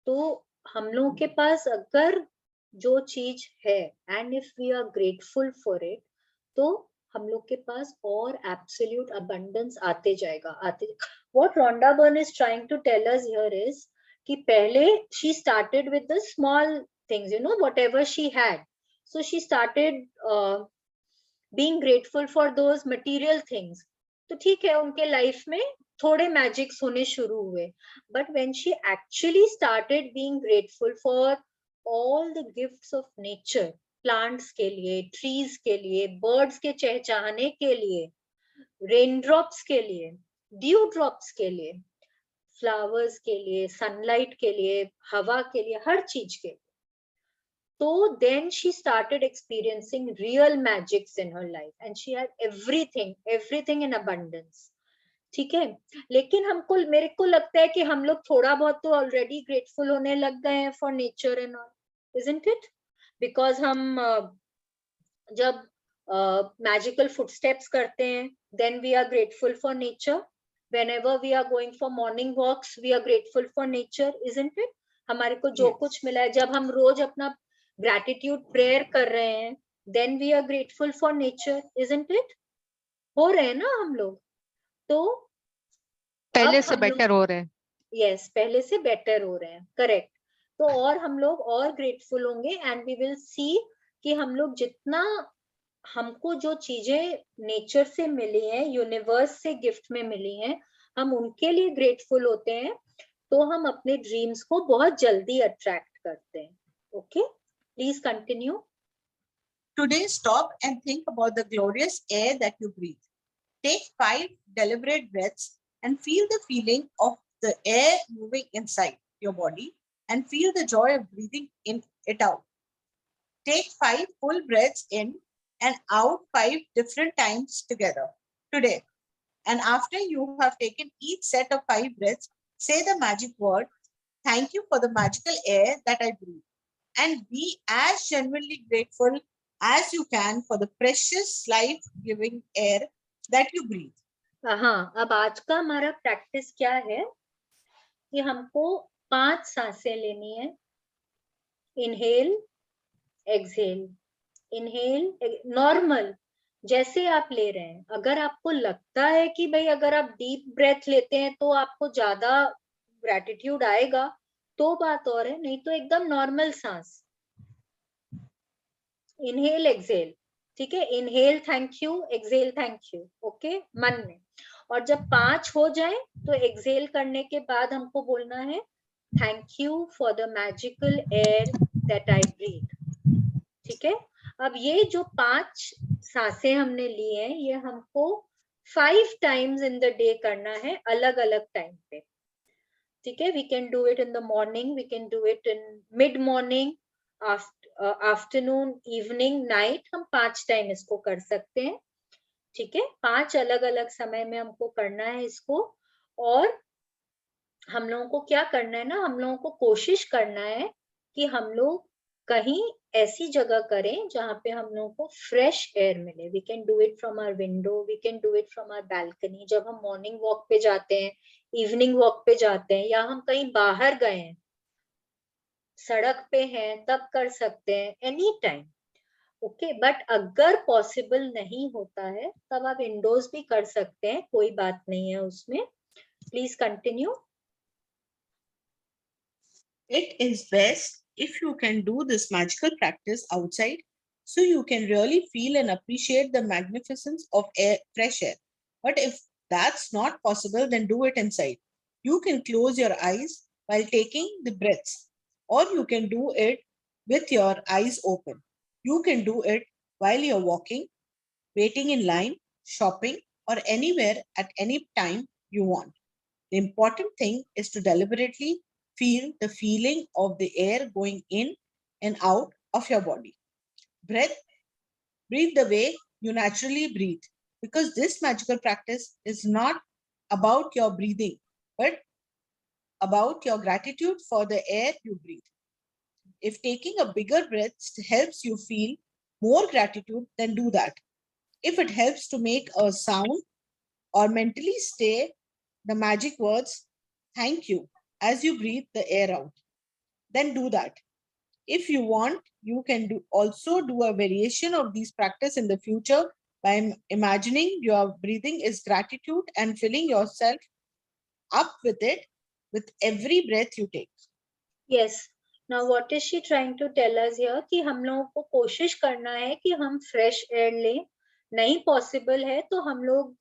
तो हम लोगों के पास अगर जो चीज है, and if we are grateful for it, तो हम लोग के पास और एब्सोल्यूट अबंडेंस आते जाएगा, आते। What Rhonda Byrne is trying to tell us here is कि पहले she started with the small things, you know, whatever she had, so she started being grateful for those material things. तो ठीक है, उनके life में थोड़े magics होने शुरू हुए, but when she actually started being grateful for all the gifts of nature, plants के लिए, ट्रीज के लिए, बर्ड्स के चहचहाने के लिए, रेनड्रॉप्स के लिए, ड्यू ड्रॉप्स के लिए, फ्लावर्स के लिए, सनलाइट के लिए, हवा के लिए, हर चीज के लिए, so then she started experiencing real magics in her life, and she had everything in abundance. ठीक है, लेकिन हमको, मेरे को लगता है कि हम लोग थोड़ा बहुत तो ऑलरेडी ग्रेटफुल होने लग गए हैं for nature and all, isn't it? Because हम जब मैजिकल फुटस्टेप्स करते हैं, then we are grateful for nature. whenever we are going for morning walks, we are grateful for nature, isn't it? हमारे को जो कुछ मिला है, जब हम रोज अपना ग्रैटिट्यूड प्रेयर कर रहे हैं, then we are grateful for nature, isn't it? हो रहे हैं ना हम लोग? तो पहले से बेटर हो रहे हैं। यस, पहले से बेटर हो रहे हैं, करेक्ट। तो और हम लोग और ग्रेटफुल होंगे, एंड वी विल सी कि हम लोग जितना, हमको जो चीजें नेचर से मिली हैं, यूनिवर्स से गिफ्ट में मिली हैं, हम उनके लिए ग्रेटफुल होते हैं, तो हम अपने ड्रीम्स को बहुत जल्दी अट्रैक्ट करते हैं। Okay, please continue. Today, stop and think about the glorious air that you breathe. Take 5 deliberate breaths and feel the feeling of the air moving inside your body, and feel the joy of breathing in it out. Take 5 full breaths in and out 5 different times together today. And after you have taken each set of 5 breaths, say the magic word, "Thank you for the magical air that I breathe." And be as genuinely grateful as you can for the precious life-giving air that you breathe. हाँ, अब आज का हमारा practice क्या है कि हमको 5 सांसें लेनी है। इनहेल, एक्सहेल, इनहेल नॉर्मल जैसे आप ले रहे हैं। अगर आपको लगता है कि भाई अगर आप डीप ब्रेथ लेते हैं तो आपको ज्यादा ग्रैटिट्यूड आएगा, तो बात और है, नहीं तो एकदम नॉर्मल सांस। इनहेल, एक्सहेल, ठीक है, inhale thank you, exhale thank you, okay, मन में। और जब 5 हो जाए तो एक्सहेल करने के बाद हमको बोलना है, thank you for the magical air that I breathe. ठीक है, अब ये जो 5 सांसें हमने ली हैं, ये हमको 5 टाइम्स इन द डे करना है, अलग अलग टाइम पे। ठीक है, we can do it in the morning, we can do it in mid morning, afternoon, evening, night, हम 5 टाइम इसको कर सकते हैं। ठीक है, 5 अलग अलग समय में हमको करना है इसको। और हम लोगों को क्या करना है ना, हम लोगों को कोशिश करना है कि हम लोग कहीं ऐसी जगह करें जहां पे हम लोगों को फ्रेश एयर मिले। We can do it from our window, we can do it from our balcony, जब हम मॉर्निंग वॉक पे जाते हैं, इवनिंग वॉक पे जाते हैं, या हम कहीं बाहर गए हैं, सड़क पे हैं तब कर सकते हैं, एनी टाइम। ओके, बट अगर पॉसिबल नहीं होता है तब आप इंडोर्स भी कर सकते हैं, कोई बात नहीं है उसमें। Please continue. It is best if you can do this magical practice outside so you can really feel and appreciate the magnificence of fresh air. But if that's not possible, then do it inside. You can close your eyes while taking the breaths, or you can do it with your eyes open. You can do it while you're walking, waiting in line, shopping, or anywhere at any time you want. The important thing is to deliberately feel the feeling of the air going in and out of your body. Breath, breathe the way you naturally breathe, because this magical practice is not about your breathing, but about your gratitude for the air you breathe. If taking a bigger breath helps you feel more gratitude, then do that. If it helps to make a sound or mentally say the magic words, thank you, as you breathe the air out, then do that. If you want, you can also do a variation of these practice in the future by imagining your breathing is gratitude and filling yourself up with it with every breath you take. Yes. Now what is she trying to tell us here कि हम लोगों को कोशिश करना है कि हम fresh air लें। नहीं पॉसिबल है तो हम लोग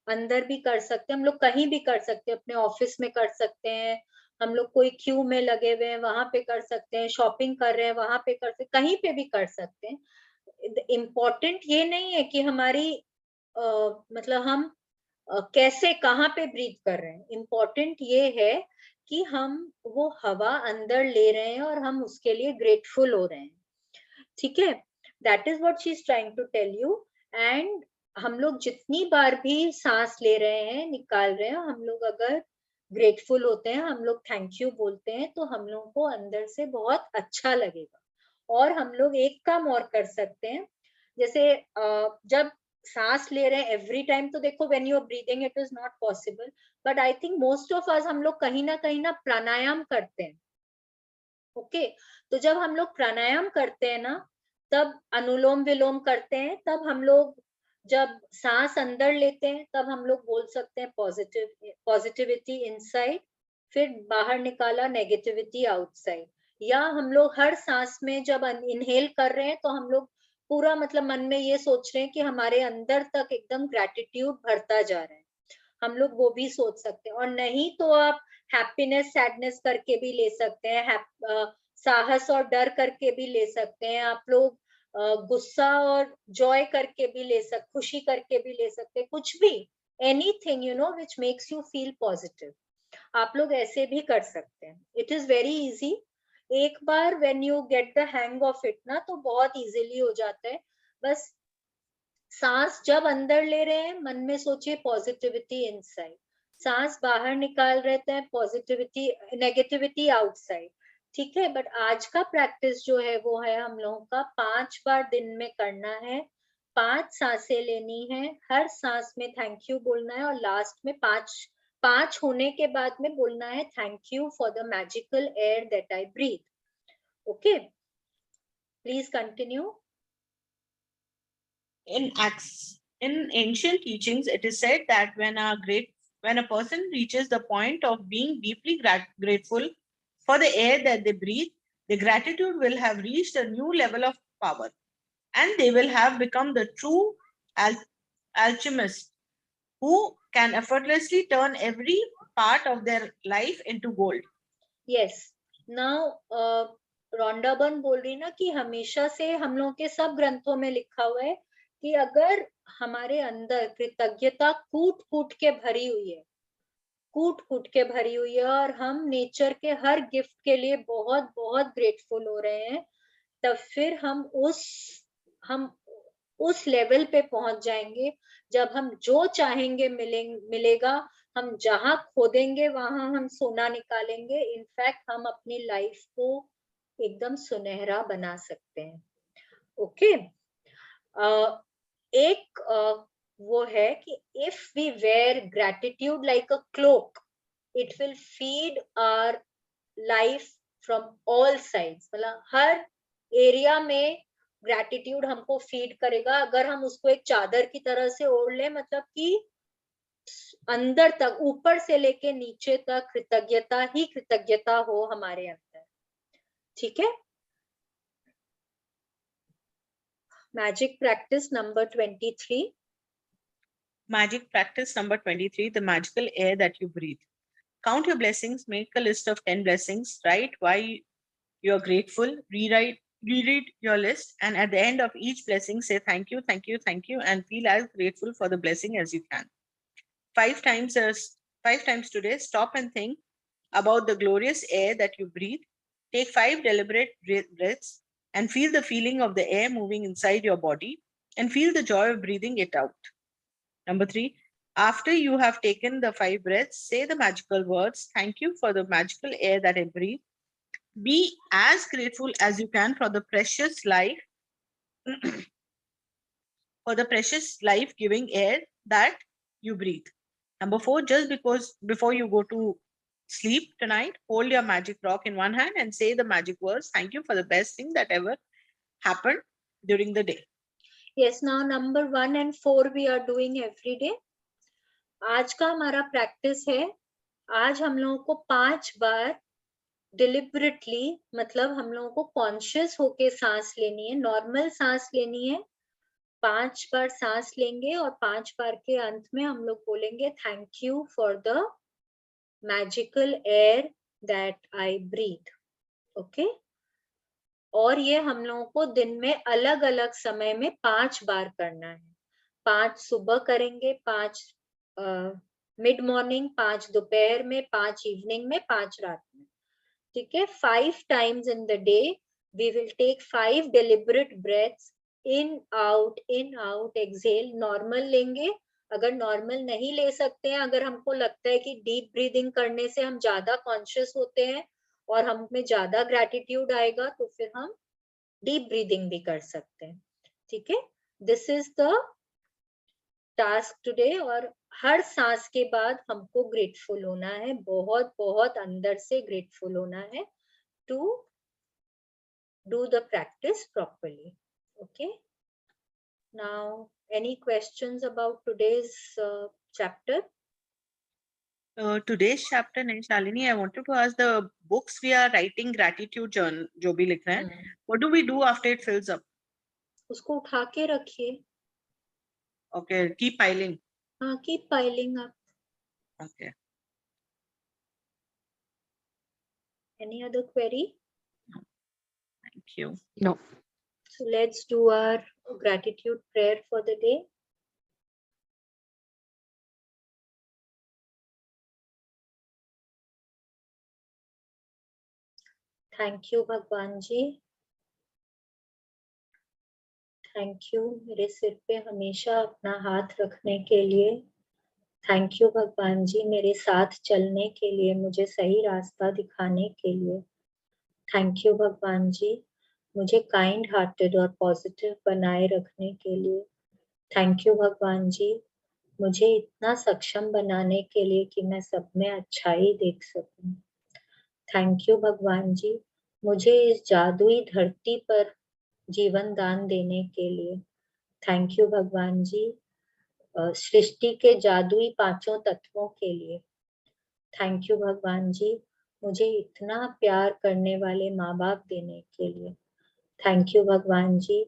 अंदर भी कर सकते हैं, हम लोग कहीं भी कर सकते हैं, अपने ऑफिस में कर सकते हैं, हम लोग कोई क्यू में लगे हुए हैं वहां पे कर सकते हैं, शॉपिंग कर रहे हैं वहां पे कर सकते हैं, कहीं पे भी कर सकते हैं। इम्पोर्टेंट ये नहीं है कि हमारी मतलब हम कैसे कहाँ पे ब्रीथ कर रहे हैं। इम्पोर्टेंट ये है कि हम वो हवा अंदर ले रहे हैं और हम उसके लिए ग्रेटफुल हो रहे हैं। ठीक है, that is what she is trying to tell you. And हम लोग जितनी बार भी सांस ले रहे हैं निकाल रहे हैं, हम लोग अगर ग्रेटफुल होते हैं, हम लोग थैंक यू बोलते हैं, तो हम लोगों को अंदर से बहुत अच्छा लगेगा। और हम लोग एक काम और कर सकते हैं, जैसे जब सांस ले रहे हैं एवरी टाइम, तो देखो when you are breathing it is not possible, but I think most of us हम लोग कहीं ना प्राणायाम करते हैं। ओके, तो जब हम लोग प्राणायाम करते हैं ना, तब अनुलोम विलोम करते हैं, तब हम लोग जब सांस अंदर लेते हैं तब हम लोग बोल सकते हैं पॉजिटिविटी इनसाइड, फिर बाहर निकाला नेगेटिविटी आउटसाइड। या हम लोग हर सांस में जब इनहेल कर रहे हैं तो हम लोग पूरा मतलब मन में ये सोच रहे हैं कि हमारे अंदर तक एकदम ग्रेटिट्यूड भरता जा रहा है, हम लोग वो भी सोच सकते हैं। और नहीं तो आप हैप्पीनेस सैडनेस करके भी ले सकते हैं, साहस और डर करके भी ले सकते हैं, आप लोग गुस्सा और जॉय करके भी ले सकते, खुशी करके भी ले सकते हैं, कुछ भी, anything you know which makes you feel positive, आप लोग ऐसे भी कर सकते हैं। It is very easy. एक बार when you get the hang of it ना, तो बहुत इजीली हो जाता है। बस सांस जब अंदर ले रहे हैं मन में सोचिए पॉजिटिविटी इनसाइड, सांस बाहर निकाल रहे हैं पॉजिटिविटी नेगेटिविटी आउटसाइड। ठीक है, बट आज का प्रैक्टिस जो है वो है हम लोगों का 5 बार दिन में करना है, 5 सांसें लेनी है, हर सांस में थैंक यू बोलना है, और लास्ट में 5 होने के बाद में बोलना है thank you for the magical air that I breathe. Okay, please continue. In ancient teachings, it is said that when a person reaches the point of being deeply grateful for the air that they breathe, the gratitude will have reached a new level of power, and they will have become the true alchemist who can effortlessly turn every part of their life into gold. Yes, now Rhonda Byrne बोल रही ना कि हमेशा से हम लोगों के सब ग्रंथों में लिखा हुआ है कि अगर हमारे अंदर कृतज्ञता कूट कूट के भरी हुई है, कूट कूट के भरी हुई है, और हम नेचर के हर गिफ्ट के लिए बहुत बहुत ग्रेटफुल हो रहे हैं, तब फिर हम उस लेवल पे पहुंच जाएंगे जब हम जो चाहेंगे मिलेगा। हम जहां खोदेंगे वहां हम सोना निकालेंगे। इनफैक्ट हम अपनी लाइफ को एकदम सुनहरा बना सकते हैं। ओके, एक वो है कि if we wear gratitude like a cloak, it will feed our life from all sides. मतलब हर एरिया में ग्रैटिट्यूड हमको फीड करेगा अगर हम उसको एक चादर की तरह से ओढ़ ले, मतलब कि अंदर तक, ऊपर से लेके नीचे तक कृतज्ञता ही कृतज्ञता हो हमारे अंदर. ठीक है. Magic practice number 23. Magic practice number 23, the magical air that you breathe. Count your blessings, make a list of 10 blessings, write why you're grateful, reread your list, and at the end of each blessing, say thank you, thank you, thank you, and feel as grateful for the blessing as you can. 5 times today, stop and think about the glorious air that you breathe. Take 5 deliberate breaths and feel the feeling of the air moving inside your body, and feel the joy of breathing it out. Number 3, after you have taken the 5 breaths, say the magical words, thank you for the magical air that I breathe. Be as grateful as you can for the precious life, for the precious life-giving air that you breathe. Number 4, just because before you go to sleep tonight, hold your magic rock in one hand and say the magic words, thank you for the best thing that ever happened during the day. Yes, now number 1 and 4 we are doing every day. आज का हमारा practice है, आज हम लोगों को 5 बार deliberately, मतलब हम लोगों को कॉन्शियस होके सांस लेनी है, नॉर्मल सांस लेनी है. 5 बार सांस लेंगे और 5 बार के अंत में हम लोग बोलेंगे thank you for the magical air that I breathe. Okay. और ये हम लोगों को दिन में अलग अलग समय में 5 बार करना है. 5 सुबह करेंगे, 5 मिड मॉर्निंग, 5 दोपहर में, 5 इवनिंग में, 5 रात में. ठीक है. 5 times in the day we will take 5 deliberate breaths, in out, exhale. Normal लेंगे, अगर नॉर्मल नहीं ले सकते हैं, अगर हमको लगता है कि डीप ब्रीदिंग करने से हम ज्यादा कॉन्शियस होते हैं और हम में ज्यादा ग्रैटिट्यूड आएगा, तो फिर हम डीप ब्रीदिंग भी कर सकते हैं. ठीक है. This is the task today. और हर सांस के बाद हमको ग्रेटफुल होना है, बहुत बहुत अंदर से ग्रेटफुल होना है to do the practice properly. Okay. Now any questions about today's chapter? Today's chapter, Shalini, I wanted to ask, the books we are writing gratitude journal, जो भी लिख रहे हैं, what do we do after it fills up? उसको उठा के रखिए. Okay, keep piling. हाँ, keep piling up. Okay. Any other query? Thank you. No. So let's do our gratitude prayer for the day. Thank you भगवान जी. Thank you मेरे सिर पे हमेशा अपना हाथ रखने के लिए. थैंक यू भगवान जी मेरे साथ चलने के लिए, मुझे सही रास्ता दिखाने के लिए. थैंक यू भगवान जी मुझे काइंड हार्टेड और पॉजिटिव बनाए रखने के लिए. थैंक यू भगवान जी मुझे इतना सक्षम बनाने के लिए कि मैं सब में अच्छाई देख सकूं. थैंक यू भगवान जी मुझे इस जादुई धरती पर जीवन दान देने के लिए. थैंक यू भगवान जी सृष्टि के जादुई 5 तत्वों के लिए. थैंक यू भगवान जी मुझे इतना प्यार करने वाले माँ बाप देने के लिए. थैंक यू भगवान जी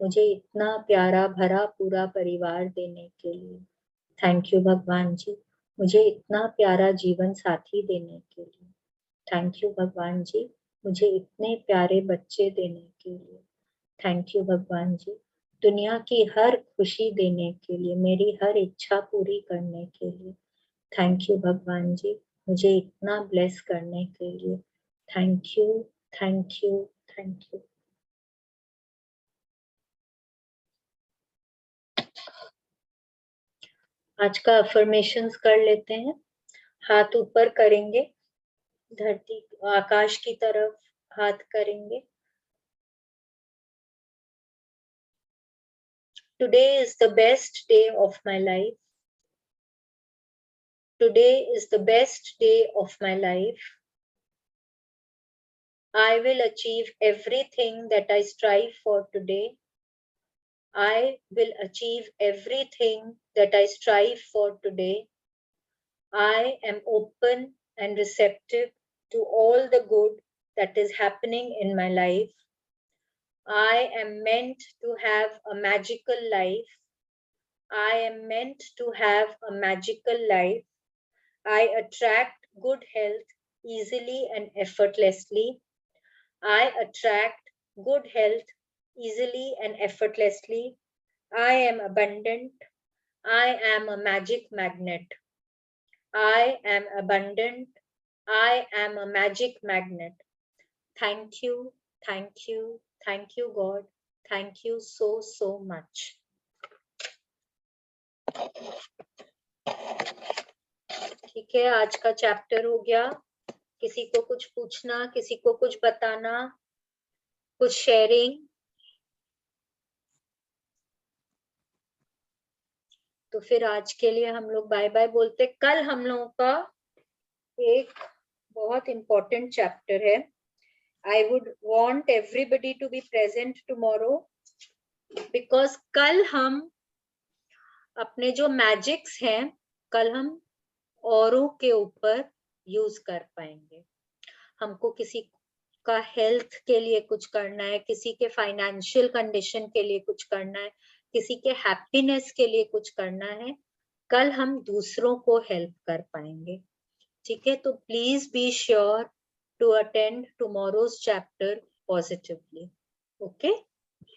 मुझे इतना प्यारा भरा पूरा परिवार देने के लिए. थैंक यू भगवान जी मुझे इतना प्यारा जीवन साथी देने के लिए. थैंक यू भगवान जी मुझे इतने प्यारे बच्चे देने के लिए. थैंक यू भगवान जी दुनिया की हर खुशी देने के लिए, मेरी हर इच्छा पूरी करने के लिए. थैंक यू भगवान जी मुझे इतना ब्लेस करने के लिए. Thank you, thank you, thank you. आज का अफर्मेशंस कर लेते हैं. हाथ ऊपर करेंगे, धरती आकाश की तरफ हाथ करेंगे. Today is the best day of my life. Today is the best day of my life. I will achieve everything that I strive for today. I will achieve everything that I strive for today. I am open and receptive to all the good that is happening in my life. I am meant to have a magical life. I am meant to have a magical life. I attract good health easily and effortlessly. I attract good health easily and effortlessly. I am abundant. I am a magic magnet. I am abundant. I am a magic magnet. Thank you, thank you, thank you, God. Thank you so, so much. ठीक है, आज का chapter हो गया. किसी को कुछ पूछना, किसी को कुछ बताना, कुछ शेयरिंग? तो फिर आज के लिए हम लोग बाय बाय बोलते. कल हम लोगों का एक बहुत इम्पोर्टेंट चैप्टर है. I would want everybody to be present tomorrow because कल हम अपने जो मैजिक्स हैं, कल हम औरों के ऊपर यूज कर पाएंगे. हमको किसी का हेल्थ के लिए कुछ करना है, किसी के फाइनेंशियल कंडीशन के लिए कुछ करना है, किसी के हैप्पीनेस के लिए कुछ करना है. कल हम दूसरों को हेल्प कर पाएंगे. ठीक है, तो please be sure to attend tomorrow's chapter positively. Okay?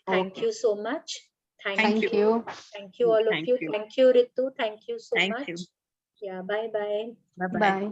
Thank you so much. Thank you. Thank you all of you. Thank you, Ritu. Thank you so much. Yeah, bye-bye. Bye-bye. Bye.